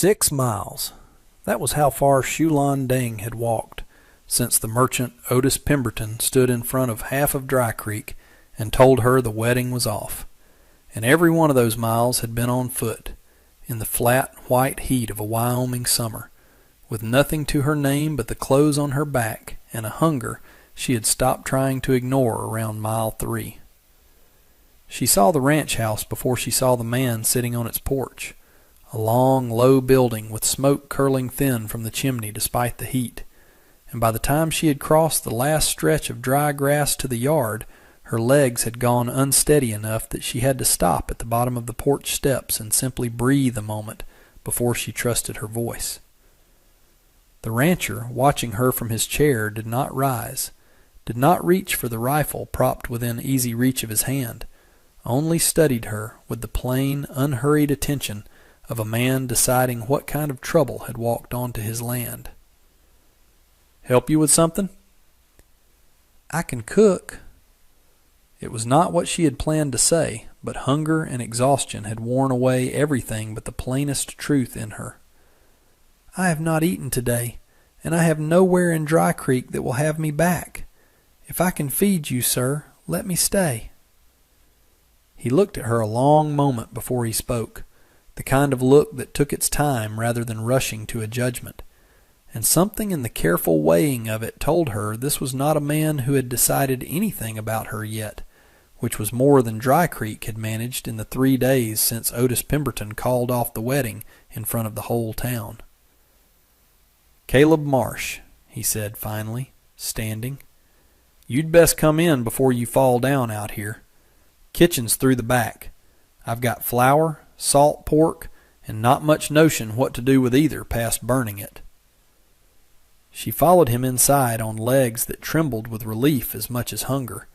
6 miles. That was how far Shulon Ding had walked since the merchant Otis Pemberton stood in front of half of Dry Creek and told her the wedding was off. And every one of those miles had been on foot, in the flat, white heat of a Wyoming summer, with nothing to her name but the clothes on her back and a hunger she had stopped trying to ignore around mile 3. She saw the ranch house before she saw the man sitting on its porch, a long, low building with smoke curling thin from the chimney despite the heat, and by the time she had crossed the last stretch of dry grass to the yard, her legs had gone unsteady enough that she had to stop at the bottom of the porch steps and simply breathe a moment before she trusted her voice. The rancher, watching her from his chair, did not rise, did not reach for the rifle propped within easy reach of his hand, only studied her with the plain, unhurried attention of a man deciding what kind of trouble had walked onto his land. "Help you with something?" "I can cook." It was not what she had planned to say, but hunger and exhaustion had worn away everything but the plainest truth in her. "I have not eaten today, and I have nowhere in Dry Creek that will have me back. If I can feed you, sir, let me stay." He looked at her a long moment before he spoke, the kind of look that took its time rather than rushing to a judgment, and something in the careful weighing of it told her this was not a man who had decided anything about her yet, which was more than Dry Creek had managed in the 3 days since Otis Pemberton called off the wedding in front of the whole town. "Caleb Marsh," he said finally, standing, "you'd best come in before you fall down out here. Kitchen's through the back. I've got flour, salt pork, and not much notion what to do with either past burning it." She followed him inside on legs that trembled with relief as much as hunger,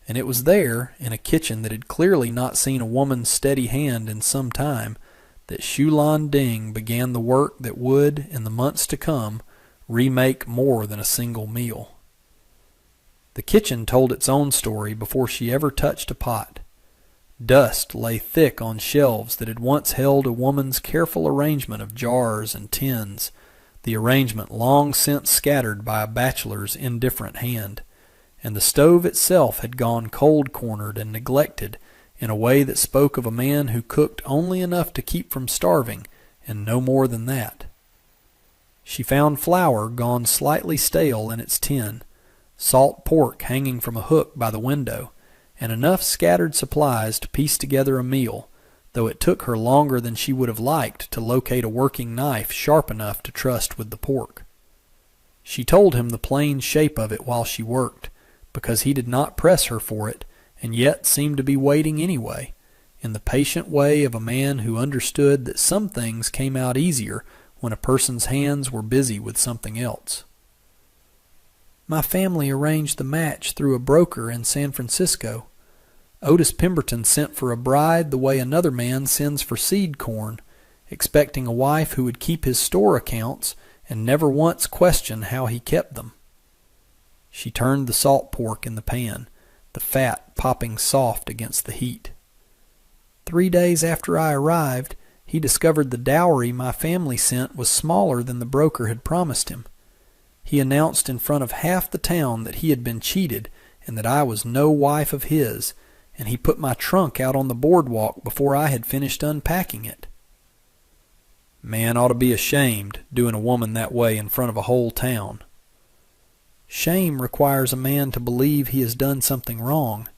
and it was there, in a kitchen that had clearly not seen a woman's steady hand in some time, that Shulon Ding began the work that would, in the months to come, remake more than a single meal. The kitchen told its own story before she ever touched a pot. Dust lay thick on shelves that had once held a woman's careful arrangement of jars and tins, the arrangement long since scattered by a bachelor's indifferent hand, and the stove itself had gone cold-cornered and neglected in a way that spoke of a man who cooked only enough to keep from starving, and no more than that. She found flour gone slightly stale in its tin, salt pork hanging from a hook by the window, and enough scattered supplies to piece together a meal, though it took her longer than she would have liked to locate a working knife sharp enough to trust with the pork. She told him the plain shape of it while she worked, because he did not press her for it, and yet seemed to be waiting anyway, in the patient way of a man who understood that some things came out easier when a person's hands were busy with something else. "My family arranged the match through a broker in San Francisco. Otis Pemberton sent for a bride the way another man sends for seed corn, expecting a wife who would keep his store accounts and never once question how he kept them." She turned the salt pork in the pan, the fat popping soft against the heat. "3 days after I arrived, he discovered the dowry my family sent was smaller than the broker had promised him. He announced in front of half the town that he had been cheated and that I was no wife of his, and he put my trunk out on the boardwalk before I had finished unpacking it." Man ought to be ashamed, doing a woman that way in front of a whole town. Shame requires a man to believe he has done something wrong.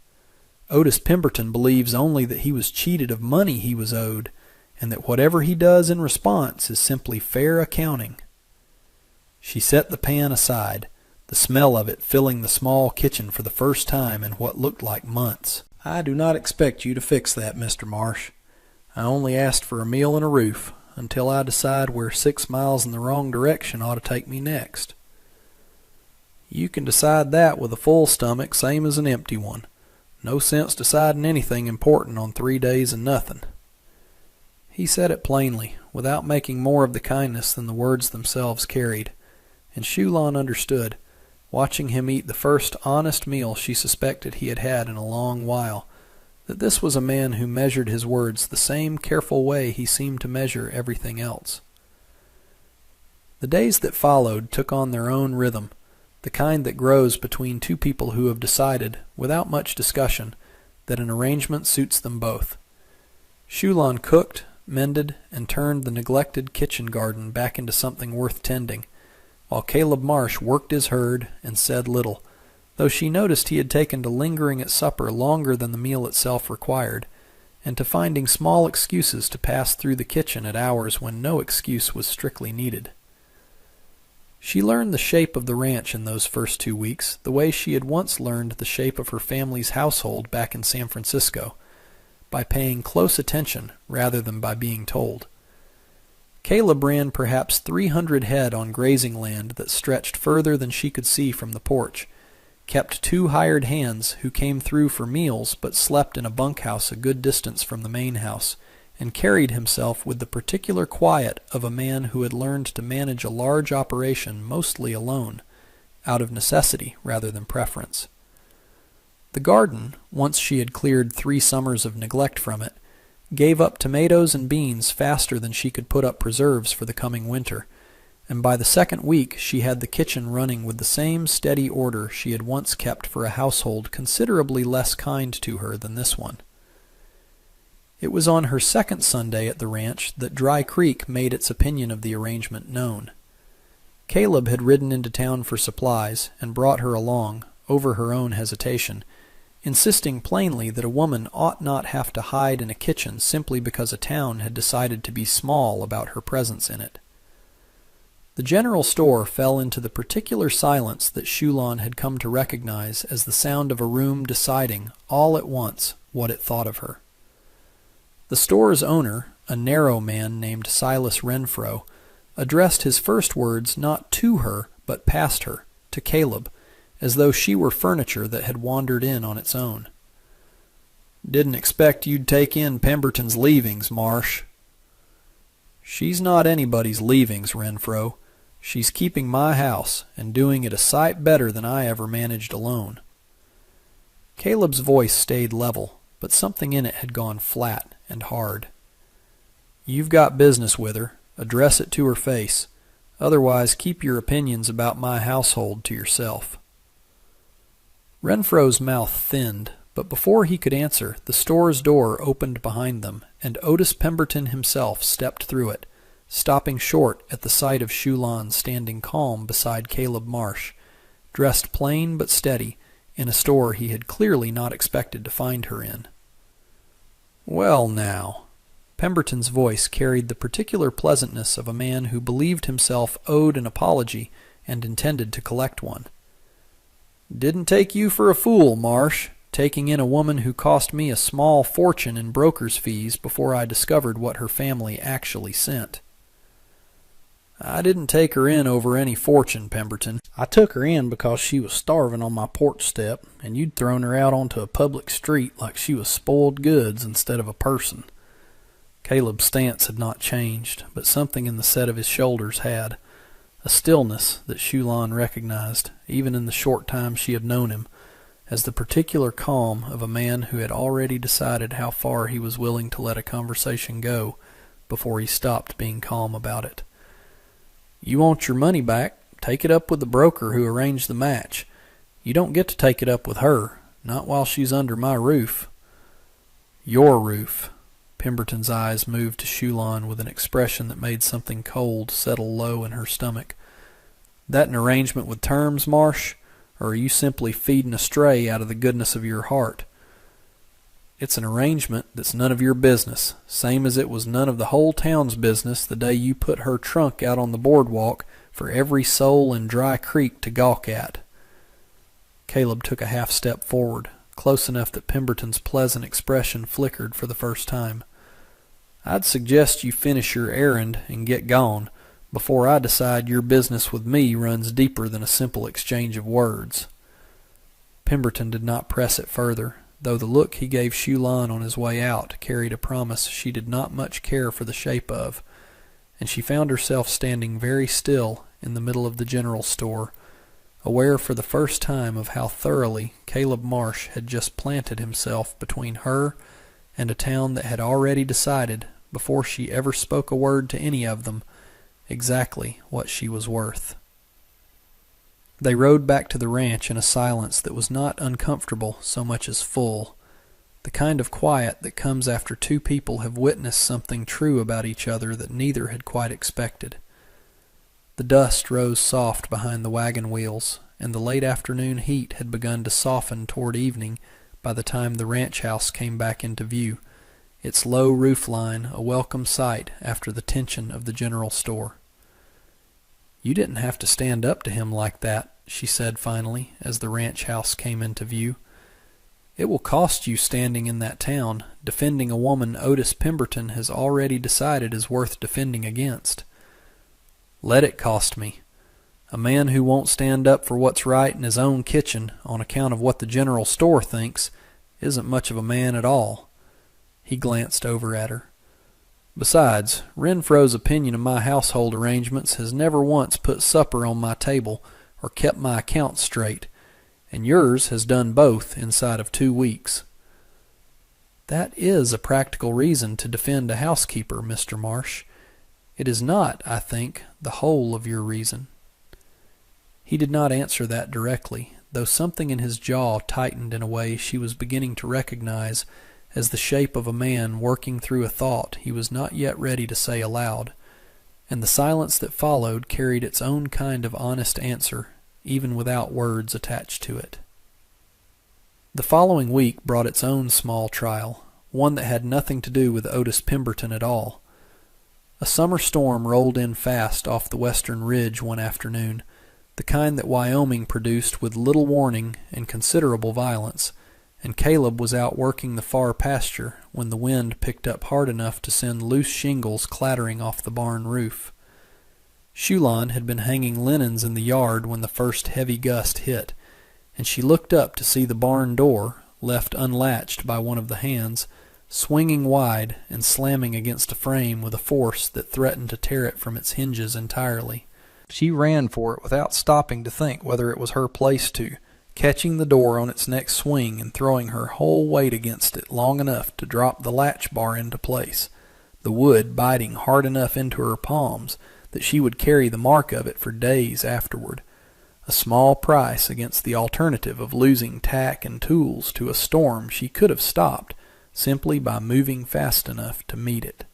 Otis Pemberton believes only that he was cheated of money he was owed, and that whatever he does in response is simply fair accounting. She set the pan aside, the smell of it filling the small kitchen for the first time in what looked like months. "I do not expect you to fix that, Mr. Marsh. I only asked for a meal and a roof, until I decide where 6 miles in the wrong direction ought to take me next." "You can decide that with a full stomach, same as an empty one. No sense deciding anything important on 3 days and nothing." He said it plainly, without making more of the kindness than the words themselves carried, and Shulon understood, watching him eat the first honest meal she suspected he had had in a long while, that this was a man who measured his words the same careful way he seemed to measure everything else. The days that followed took on their own rhythm, the kind that grows between two people who have decided, without much discussion, that an arrangement suits them both. Shulon cooked, mended, and turned the neglected kitchen garden back into something worth tending, while Caleb Marsh worked his herd and said little, though she noticed he had taken to lingering at supper longer than the meal itself required, and to finding small excuses to pass through the kitchen at hours when no excuse was strictly needed. She learned the shape of the ranch in those first 2 weeks the way she had once learned the shape of her family's household back in San Francisco, by paying close attention rather than by being told. Caleb ran perhaps 300 head on grazing land that stretched further than she could see from the porch, kept 2 hired hands who came through for meals but slept in a bunkhouse a good distance from the main house, and carried himself with the particular quiet of a man who had learned to manage a large operation mostly alone, out of necessity rather than preference. The garden, once she had cleared 3 summers of neglect from it, gave up tomatoes and beans faster than she could put up preserves for the coming winter, and by the 2nd week she had the kitchen running with the same steady order she had once kept for a household considerably less kind to her than this one. It was on her 2nd Sunday at the ranch that Dry Creek made its opinion of the arrangement known. Caleb had ridden into town for supplies and brought her along, over her own hesitation, insisting plainly that a woman ought not have to hide in a kitchen simply because a town had decided to be small about her presence in it. The general store fell into the particular silence that Shulon had come to recognize as the sound of a room deciding, all at once, what it thought of her. The store's owner, a narrow man named Silas Renfro, addressed his first words not to her, but past her, to Caleb, as though she were furniture that had wandered in on its own. "Didn't expect you'd take in Pemberton's leavings, Marsh." "She's not anybody's leavings, Renfro. She's keeping my house, and doing it a sight better than I ever managed alone." Caleb's voice stayed level, but something in it had gone flat and hard. "You've got business with her. Address it to her face. Otherwise, keep your opinions about my household to yourself." Renfro's mouth thinned, but before he could answer, the store's door opened behind them, and Otis Pemberton himself stepped through it, stopping short at the sight of Shulon standing calm beside Caleb Marsh, dressed plain but steady, in a store he had clearly not expected to find her in. "Well, now," Pemberton's voice carried the particular pleasantness of a man who believed himself owed an apology and intended to collect one. "Didn't take you for a fool, Marsh, taking in a woman who cost me a small fortune in broker's fees before I discovered what her family actually sent." "I didn't take her in over any fortune, Pemberton. I took her in because she was starving on my porch step, and you'd thrown her out onto a public street like she was spoiled goods instead of a person." Caleb's stance had not changed, but something in the set of his shoulders had. A stillness that Shulon recognized, even in the short time she had known him, as the particular calm of a man who had already decided how far he was willing to let a conversation go before he stopped being calm about it. "You want your money back, take it up with the broker who arranged the match. You don't get to take it up with her, not while she's under my roof." "Your roof." Pemberton's eyes moved to Shulon with an expression that made something cold settle low in her stomach. "That an arrangement with terms, Marsh, or are you simply feeding a stray out of the goodness of your heart?" "It's an arrangement that's none of your business, same as it was none of the whole town's business the day you put her trunk out on the boardwalk for every soul in Dry Creek to gawk at." Caleb took a half step forward, close enough that Pemberton's pleasant expression flickered for the first time. "I'd suggest you finish your errand and get gone before I decide your business with me runs deeper than a simple exchange of words." Pemberton did not press it further, though the look he gave Shulon on his way out carried a promise she did not much care for the shape of, and she found herself standing very still in the middle of the general store, aware for the first time of how thoroughly Caleb Marsh had just planted himself between her and a town that had already decided, before she ever spoke a word to any of them, exactly what she was worth. They rode back to the ranch in a silence that was not uncomfortable so much as full, the kind of quiet that comes after two people have witnessed something true about each other that neither had quite expected. The dust rose soft behind the wagon wheels, and the late afternoon heat had begun to soften toward evening by the time the ranch house came back into view, its low roof line a welcome sight after the tension of the general store. "You didn't have to stand up to him like that," she said finally, as the ranch house came into view. "It will cost you standing in that town, defending a woman Otis Pemberton has already decided is worth defending against." "Let it cost me. A man who won't stand up for what's right in his own kitchen on account of what the general store thinks isn't much of a man at all." He glanced over at her. "Besides, Renfro's opinion of my household arrangements has never once put supper on my table or kept my accounts straight, and yours has done both inside of 2 weeks. "That is a practical reason to defend a housekeeper, Mr. Marsh. It is not, I think, the whole of your reason." He did not answer that directly, though something in his jaw tightened in a way she was beginning to recognize as the shape of a man working through a thought he was not yet ready to say aloud, and the silence that followed carried its own kind of honest answer, even without words attached to it. The following week brought its own small trial, one that had nothing to do with Otis Pemberton at all. A summer storm rolled in fast off the western ridge one afternoon, the kind that Wyoming produced with little warning and considerable violence, and Caleb was out working the far pasture when the wind picked up hard enough to send loose shingles clattering off the barn roof. Shulon had been hanging linens in the yard when the first heavy gust hit, and she looked up to see the barn door, left unlatched by one of the hands, swinging wide and slamming against a frame with a force that threatened to tear it from its hinges entirely. She ran for it without stopping to think whether it was her place to, catching the door on its next swing and throwing her whole weight against it long enough to drop the latch bar into place, the wood biting hard enough into her palms that she would carry the mark of it for days afterward, a small price against the alternative of losing tack and tools to a storm she could have stopped simply by moving fast enough to meet it.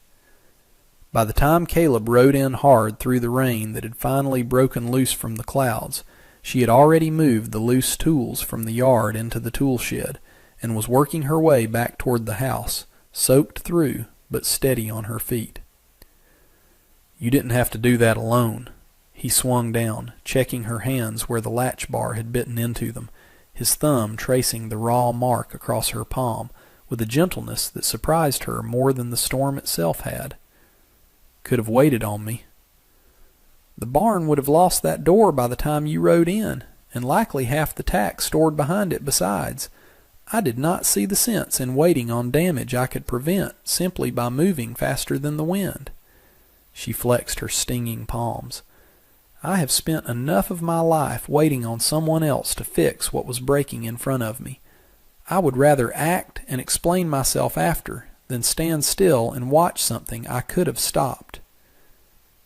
By the time Caleb rode in hard through the rain that had finally broken loose from the clouds, she had already moved the loose tools from the yard into the tool shed, and was working her way back toward the house, soaked through but steady on her feet. "You didn't have to do that alone." He swung down, checking her hands where the latch bar had bitten into them, his thumb tracing the raw mark across her palm with a gentleness that surprised her more than the storm itself had. "Could have waited on me." "The barn would have lost that door by the time you rode in, and likely half the tack stored behind it besides. I did not see the sense in waiting on damage I could prevent simply by moving faster than the wind." She flexed her stinging palms. "I have spent enough of my life waiting on someone else to fix what was breaking in front of me. I would rather act and explain myself after than stand still and watch something I could have stopped."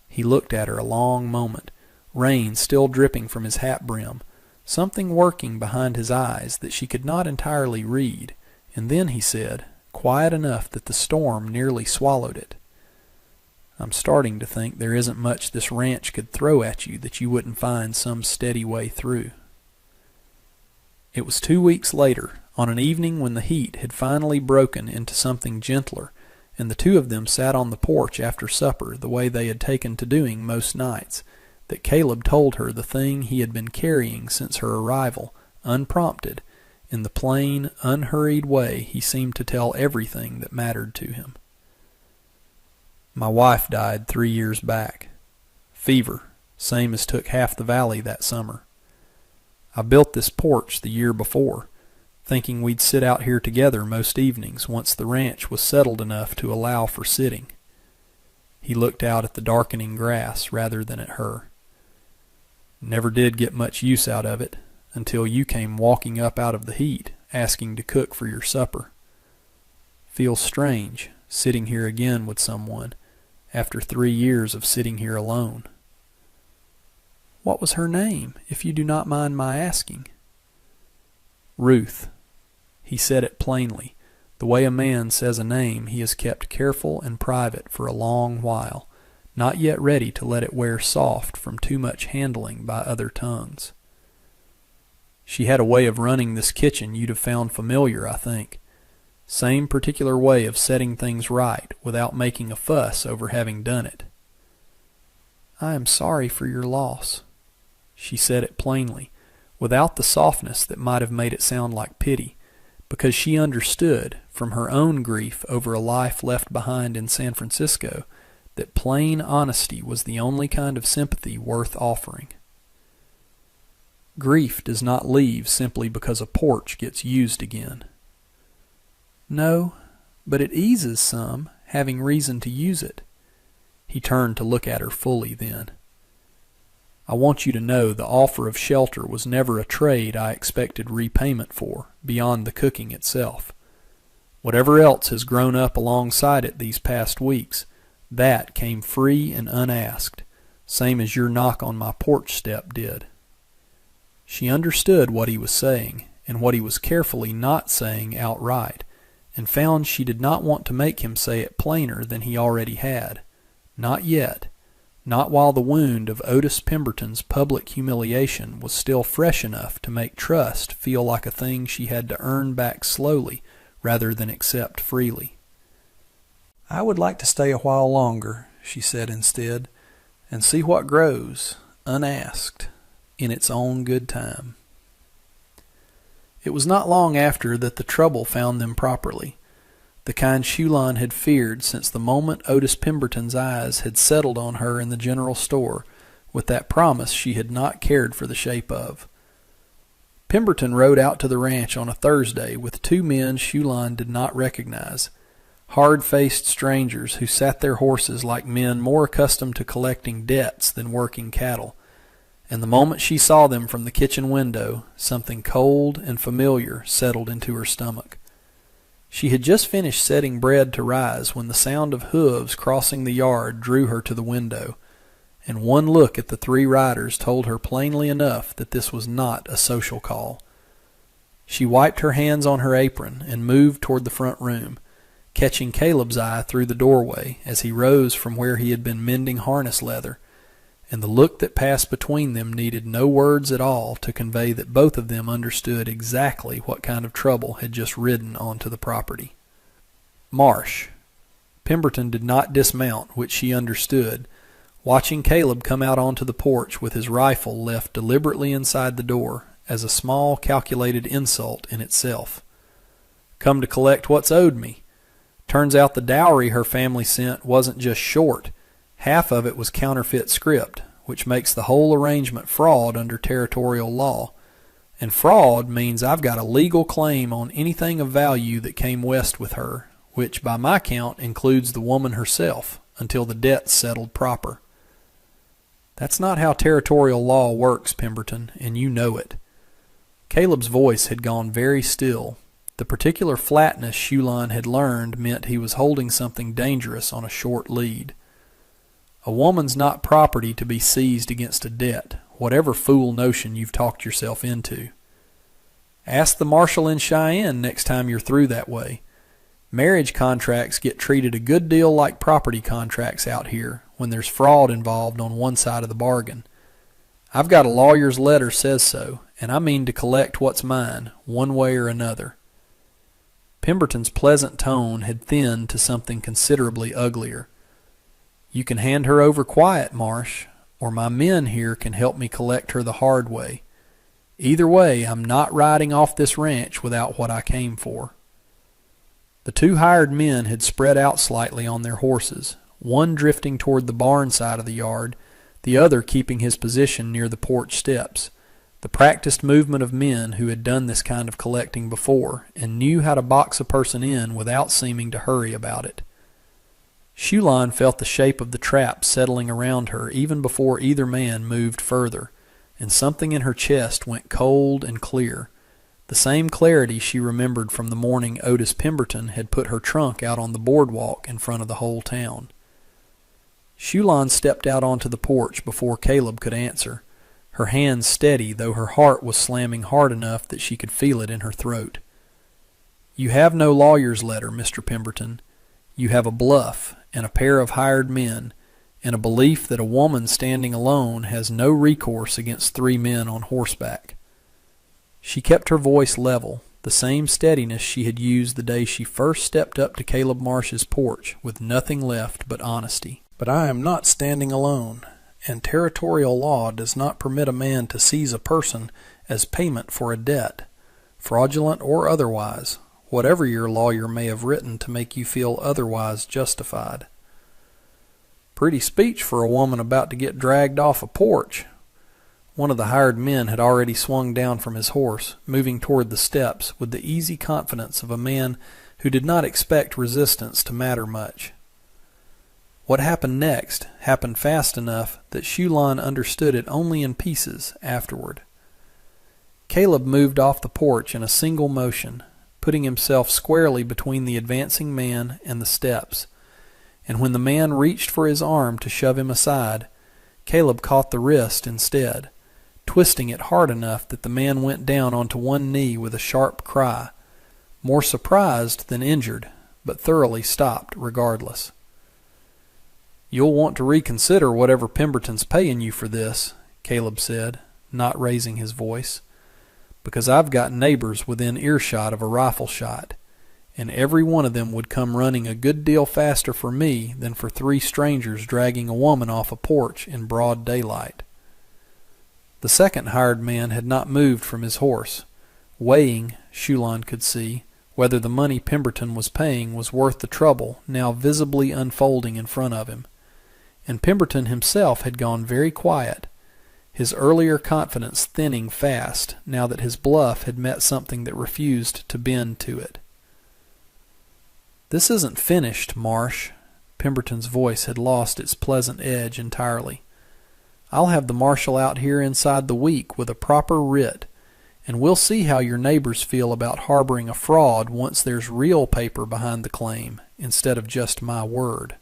He looked at her a long moment, rain still dripping from his hat brim, something working behind his eyes that she could not entirely read, and then he said, quiet enough that the storm nearly swallowed it, "I'm starting to think there isn't much this ranch could throw at you that you wouldn't find some steady way through." It was 2 weeks later, on an evening when the heat had finally broken into something gentler, and the two of them sat on the porch after supper the way they had taken to doing most nights, that Caleb told her the thing he had been carrying since her arrival, unprompted, in the plain, unhurried way he seemed to tell everything that mattered to him. "My wife died 3 years back. Fever, same as took half the valley that summer. I built this porch the year before, thinking we'd sit out here together most evenings once the ranch was settled enough to allow for sitting." He looked out at the darkening grass rather than at her. "Never did get much use out of it until you came walking up out of the heat, asking to cook for your supper. Feels strange, sitting here again with someone, after 3 years of sitting here alone. What was her name, if you do not mind my asking? Ruth. He said it plainly, the way a man says a name he has kept careful and private for a long while, not yet ready to let it wear soft from too much handling by other tongues. She had a way of running this kitchen you'd have found familiar, I think. Same particular way of setting things right without making a fuss over having done it. I am sorry for your loss. She said it plainly, without the softness that might have made it sound like pity, because she understood, from her own grief over a life left behind in San Francisco, that plain honesty was the only kind of sympathy worth offering. Grief does not leave simply because a porch gets used again. No, but it eases some, having reason to use it. He turned to look at her fully then. I want you to know the offer of shelter was never a trade I expected repayment for, beyond the cooking itself. Whatever else has grown up alongside it these past weeks, that came free and unasked, same as your knock on my porch step did. She understood what he was saying, and what he was carefully not saying outright, and found she did not want to make him say it plainer than he already had. Not yet. Not while the wound of Otis Pemberton's public humiliation was still fresh enough to make trust feel like a thing she had to earn back slowly rather than accept freely. I would like to stay a while longer, she said instead, and see what grows, unasked, in its own good time. It was not long after that the trouble found them properly, the kind Shulan had feared since the moment Otis Pemberton's eyes had settled on her in the general store with that promise she had not cared for the shape of. Pemberton rode out to the ranch on a Thursday with 2 men Shulan did not recognize, hard-faced strangers who sat their horses like men more accustomed to collecting debts than working cattle, and the moment she saw them from the kitchen window, something cold and familiar settled into her stomach. She had just finished setting bread to rise when the sound of hooves crossing the yard drew her to the window, and one look at the 3 riders told her plainly enough that this was not a social call. She wiped her hands on her apron and moved toward the front room, catching Caleb's eye through the doorway as he rose from where he had been mending harness leather, and the look that passed between them needed no words at all to convey that both of them understood exactly what kind of trouble had just ridden onto the property. Marsh. Pemberton did not dismount, which she understood, watching Caleb come out onto the porch with his rifle left deliberately inside the door as a small calculated insult in itself. Come to collect what's owed me. Turns out the dowry her family sent wasn't just short. Half of it was counterfeit script, which makes the whole arrangement fraud under territorial law. And fraud means I've got a legal claim on anything of value that came west with her, which by my count includes the woman herself, until the debt's settled proper. That's not how territorial law works, Pemberton, and you know it. Caleb's voice had gone very still. The particular flatness Shulan had learned meant he was holding something dangerous on a short lead. A woman's not property to be seized against a debt, whatever fool notion you've talked yourself into. Ask the marshal in Cheyenne next time you're through that way. Marriage contracts get treated a good deal like property contracts out here when there's fraud involved on one side of the bargain. I've got a lawyer's letter says so, and I mean to collect what's mine, one way or another. Pemberton's pleasant tone had thinned to something considerably uglier. You can hand her over quiet, Marsh, or my men here can help me collect her the hard way. Either way, I'm not riding off this ranch without what I came for. The 2 hired men had spread out slightly on their horses, one drifting toward the barn side of the yard, the other keeping his position near the porch steps, the practiced movement of men who had done this kind of collecting before and knew how to box a person in without seeming to hurry about it. Shulan felt the shape of the trap settling around her even before either man moved further, and something in her chest went cold and clear, the same clarity she remembered from the morning Otis Pemberton had put her trunk out on the boardwalk in front of the whole town. Shulon stepped out onto the porch before Caleb could answer, her hands steady, though her heart was slamming hard enough that she could feel it in her throat. "You have no lawyer's letter, Mr. Pemberton. You have a bluff and a pair of hired men, and a belief that a woman standing alone has no recourse against 3 men on horseback." She kept her voice level, the same steadiness she had used the day she first stepped up to Caleb Marsh's porch, with nothing left but honesty. "But I am not standing alone, and territorial law does not permit a man to seize a person as payment for a debt, fraudulent or otherwise, whatever your lawyer may have written to make you feel otherwise justified." "Pretty speech for a woman about to get dragged off a porch." One of the hired men had already swung down from his horse, moving toward the steps with the easy confidence of a man who did not expect resistance to matter much. What happened next happened fast enough that Shulon understood it only in pieces afterward. Caleb moved off the porch in a single motion, putting himself squarely between the advancing man and the steps, and when the man reached for his arm to shove him aside, Caleb caught the wrist instead, twisting it hard enough that the man went down onto one knee with a sharp cry, more surprised than injured, but thoroughly stopped regardless. "You'll want to reconsider whatever Pemberton's paying you for this," Caleb said, not raising his voice, "because I've got neighbors within earshot of a rifle shot, and every one of them would come running a good deal faster for me than for 3 strangers dragging a woman off a porch in broad daylight." The second hired man had not moved from his horse, weighing, Shulon could see, whether the money Pemberton was paying was worth the trouble now visibly unfolding in front of him. And Pemberton himself had gone very quiet, his earlier confidence thinning fast now that his bluff had met something that refused to bend to it. "This isn't finished, Marsh." Pemberton's voice had lost its pleasant edge entirely. "I'll have the marshal out here inside the week with a proper writ, and we'll see how your neighbors feel about harboring a fraud once there's real paper behind the claim instead of just my word.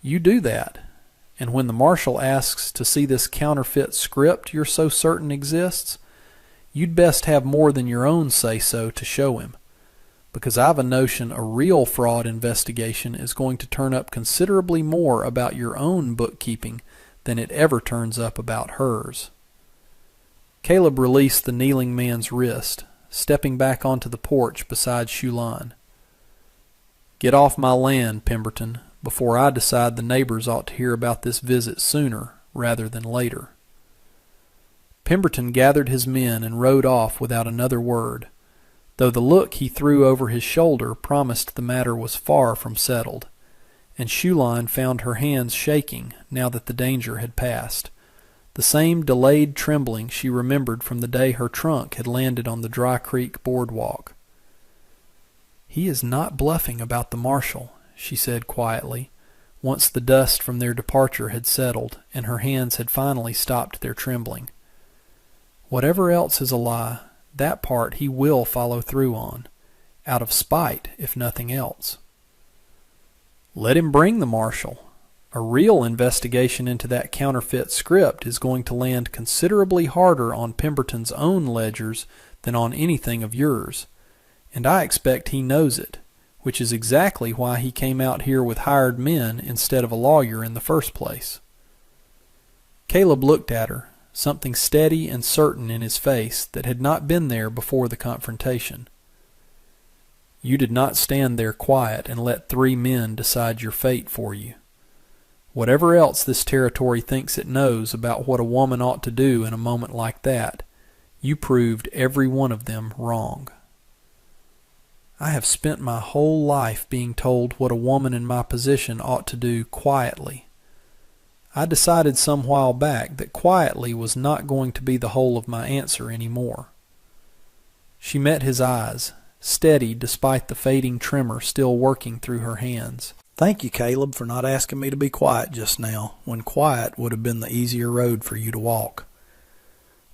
You do that, and when the marshal asks to see this counterfeit script you're so certain exists, you'd best have more than your own say-so to show him, because I've a notion a real fraud investigation is going to turn up considerably more about your own bookkeeping than it ever turns up about hers." Caleb released the kneeling man's wrist, stepping back onto the porch beside Shulon. "Get off my land, Pemberton, before I decide the neighbors ought to hear about this visit sooner rather than later." Pemberton gathered his men and rode off without another word, though the look he threw over his shoulder promised the matter was far from settled, and Shulon found her hands shaking now that the danger had passed, the same delayed trembling she remembered from the day her trunk had landed on the Dry Creek boardwalk. "He is not bluffing about the marshal," she said quietly, once the dust from their departure had settled and her hands had finally stopped their trembling. "Whatever else is a lie, that part he will follow through on, out of spite if nothing else." "Let him bring the marshal. A real investigation into that counterfeit script is going to land considerably harder on Pemberton's own ledgers than on anything of yours, and I expect he knows it, which is exactly why he came out here with hired men instead of a lawyer in the first place." Caleb looked at her, something steady and certain in his face that had not been there before the confrontation. "You did not stand there quiet and let 3 men decide your fate for you. Whatever else this territory thinks it knows about what a woman ought to do in a moment like that, you proved every one of them wrong." "I have spent my whole life being told what a woman in my position ought to do quietly. I decided some while back that quietly was not going to be the whole of my answer any more." She met his eyes, steady despite the fading tremor still working through her hands. "Thank you, Caleb, for not asking me to be quiet just now, when quiet would have been the easier road for you to walk."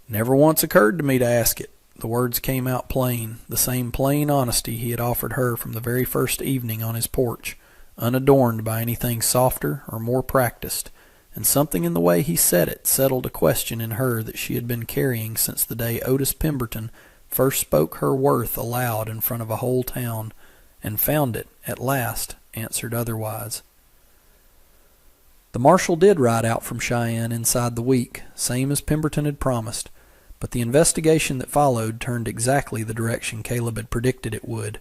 "Never once occurred to me to ask it." The words came out plain, the same plain honesty he had offered her from the very first evening on his porch, unadorned by anything softer or more practiced, and something in the way he said it settled a question in her that she had been carrying since the day Otis Pemberton first spoke her worth aloud in front of a whole town, and found it, at last, answered otherwise. The marshal did ride out from Cheyenne inside the week, same as Pemberton had promised, but the investigation that followed turned exactly the direction Caleb had predicted it would.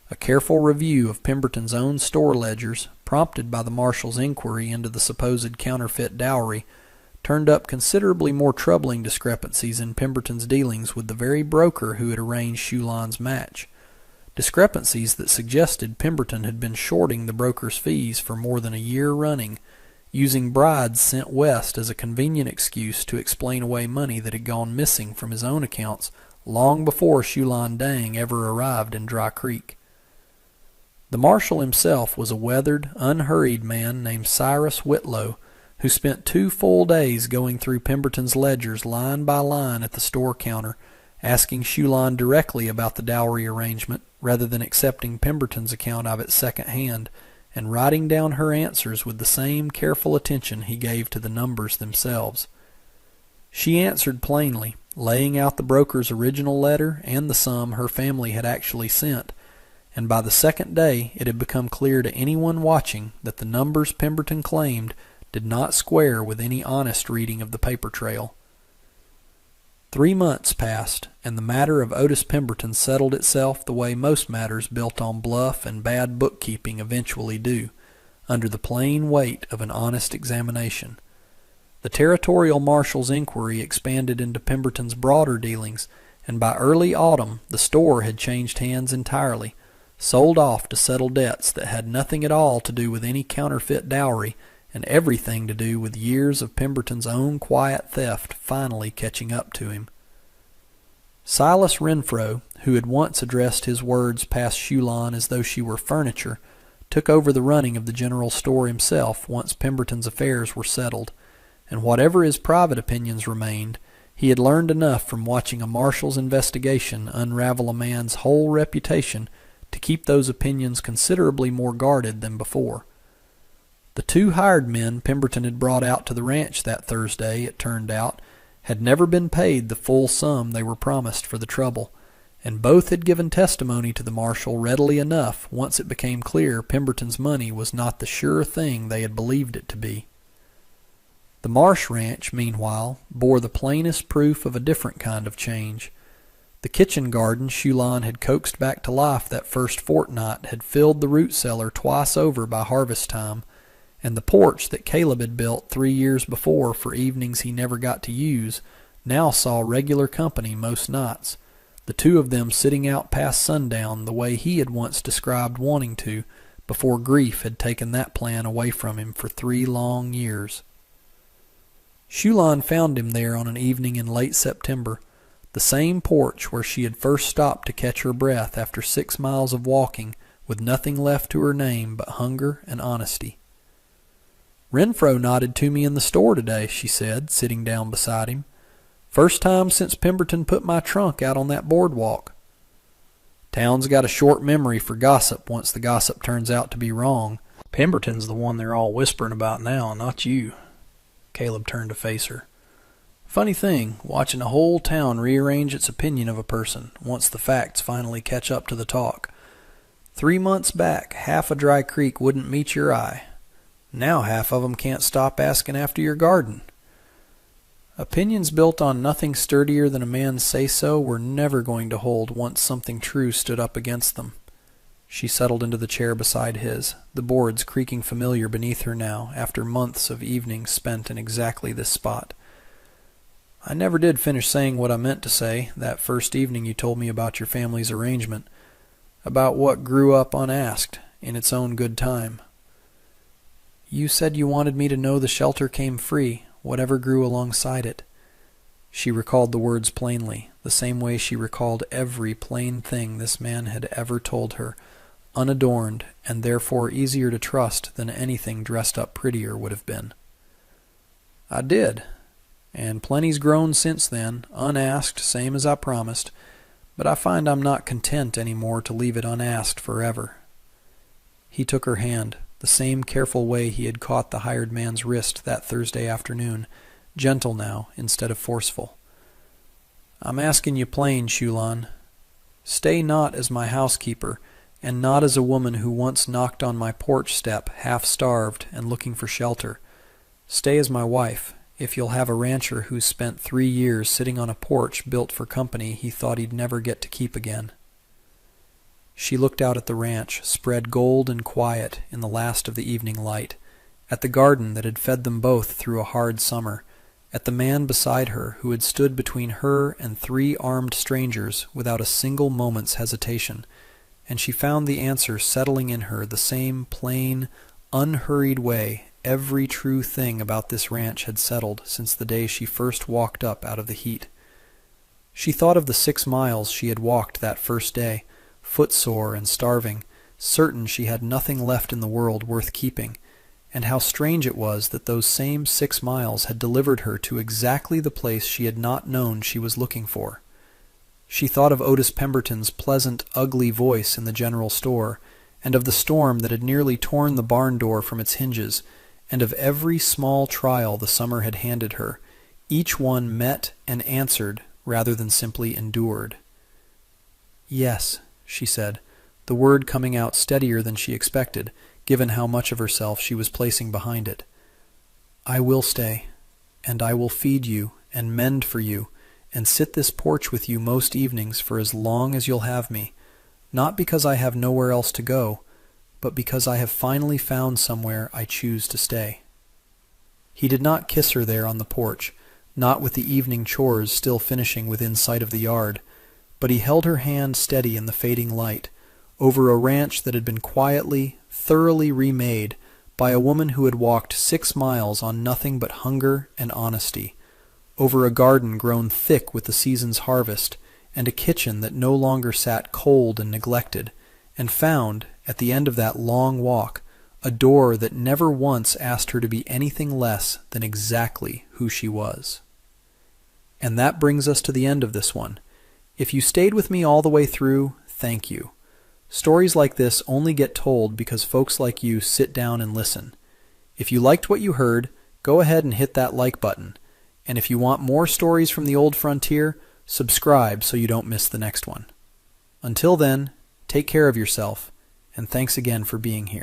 A careful review of Pemberton's own store ledgers, prompted by the marshal's inquiry into the supposed counterfeit dowry, turned up considerably more troubling discrepancies in Pemberton's dealings with the very broker who had arranged Shulan's match. Discrepancies that suggested Pemberton had been shorting the broker's fees for more than a year running, using brides sent west as a convenient excuse to explain away money that had gone missing from his own accounts long before Shulan Dang ever arrived in Dry Creek. The marshal himself was a weathered, unhurried man named Cyrus Whitlow, who spent 2 full days going through Pemberton's ledgers line by line at the store counter, asking Shulan directly about the dowry arrangement rather than accepting Pemberton's account of it second hand, and writing down her answers with the same careful attention he gave to the numbers themselves. She answered plainly, laying out the broker's original letter and the sum her family had actually sent, and by the second day it had become clear to anyone watching that the numbers Pemberton claimed did not square with any honest reading of the paper trail. 3 months passed, and the matter of Otis Pemberton settled itself the way most matters built on bluff and bad bookkeeping eventually do, under the plain weight of an honest examination. The territorial marshal's inquiry expanded into Pemberton's broader dealings, and by early autumn the store had changed hands entirely, sold off to settle debts that had nothing at all to do with any counterfeit dowry, and everything to do with years of Pemberton's own quiet theft finally catching up to him. Silas Renfro, who had once addressed his words past Shulan as though she were furniture, took over the running of the general store himself once Pemberton's affairs were settled, and whatever his private opinions remained, he had learned enough from watching a marshal's investigation unravel a man's whole reputation to keep those opinions considerably more guarded than before. The 2 hired men Pemberton had brought out to the ranch that Thursday, it turned out, had never been paid the full sum they were promised for the trouble, and both had given testimony to the marshal readily enough once it became clear Pemberton's money was not the sure thing they had believed it to be. The Marsh Ranch, meanwhile, bore the plainest proof of a different kind of change. The kitchen garden Shulan had coaxed back to life that first fortnight had filled the root cellar twice over by harvest time, and the porch that Caleb had built 3 years before for evenings he never got to use now saw regular company most nights, the 2 of them sitting out past sundown the way he had once described wanting to before grief had taken that plan away from him for 3 long years. Shulan found him there on an evening in late September, the same porch where she had first stopped to catch her breath after 6 miles of walking with nothing left to her name but hunger and honesty. "Renfro nodded to me in the store today," she said, sitting down beside him. "First time since Pemberton put my trunk out on that boardwalk." Town's got a short memory for gossip once the gossip turns out to be wrong. Pemberton's the one they're all whispering about now, not you. Caleb turned to face her. Funny thing, watching a whole town rearrange its opinion of a person once the facts finally catch up to the talk. 3 months back, half of Dry Creek wouldn't meet your eye. Now half of 'em can't stop asking after your garden. Opinions built on nothing sturdier than a man's say-so were never going to hold once something true stood up against them. She settled into the chair beside his, the boards creaking familiar beneath her now, after months of evenings spent in exactly this spot. "I never did finish saying what I meant to say that first evening you told me about your family's arrangement, about what grew up unasked, in its own good time. You said you wanted me to know the shelter came free, whatever grew alongside it." She recalled the words plainly, the same way she recalled every plain thing this man had ever told her, unadorned, and therefore easier to trust than anything dressed up prettier would have been. "I did, and plenty's grown since then, unasked, same as I promised, but I find I'm not content any more to leave it unasked forever." He took her hand, the same careful way he had caught the hired man's wrist that Thursday afternoon, gentle now instead of forceful. "I'm asking you plain, Shulan. Stay not as my housekeeper, and not as a woman who once knocked on my porch step, half-starved and looking for shelter. Stay as my wife, if you'll have a rancher who's spent 3 years sitting on a porch built for company he thought he'd never get to keep again." She looked out at the ranch, spread gold and quiet in the last of the evening light, at the garden that had fed them both through a hard summer, at the man beside her who had stood between her and 3 armed strangers without a single moment's hesitation, and she found the answer settling in her the same plain, unhurried way every true thing about this ranch had settled since the day she first walked up out of the heat. She thought of the 6 miles she had walked that first day, footsore and starving, certain she had nothing left in the world worth keeping, and how strange it was that those same 6 miles had delivered her to exactly the place she had not known she was looking for. She thought of Otis Pemberton's pleasant, ugly voice in the general store, and of the storm that had nearly torn the barn door from its hinges, and of every small trial the summer had handed her, each one met and answered rather than simply endured. "Yes," she said, the word coming out steadier than she expected, given how much of herself she was placing behind it. "I will stay, and I will feed you and mend for you, and sit this porch with you most evenings for as long as you'll have me, not because I have nowhere else to go, but because I have finally found somewhere I choose to stay." He did not kiss her there on the porch, not with the evening chores still finishing within sight of the yard, but he held her hand steady in the fading light, over a ranch that had been quietly, thoroughly remade by a woman who had walked 6 miles on nothing but hunger and honesty, over a garden grown thick with the season's harvest, and a kitchen that no longer sat cold and neglected, and found, at the end of that long walk, a door that never once asked her to be anything less than exactly who she was. And that brings us to the end of this one. If you stayed with me all the way through, thank you. Stories like this only get told because folks like you sit down and listen. If you liked what you heard, go ahead and hit that like button. And if you want more stories from the old frontier, subscribe so you don't miss the next one. Until then, take care of yourself, and thanks again for being here.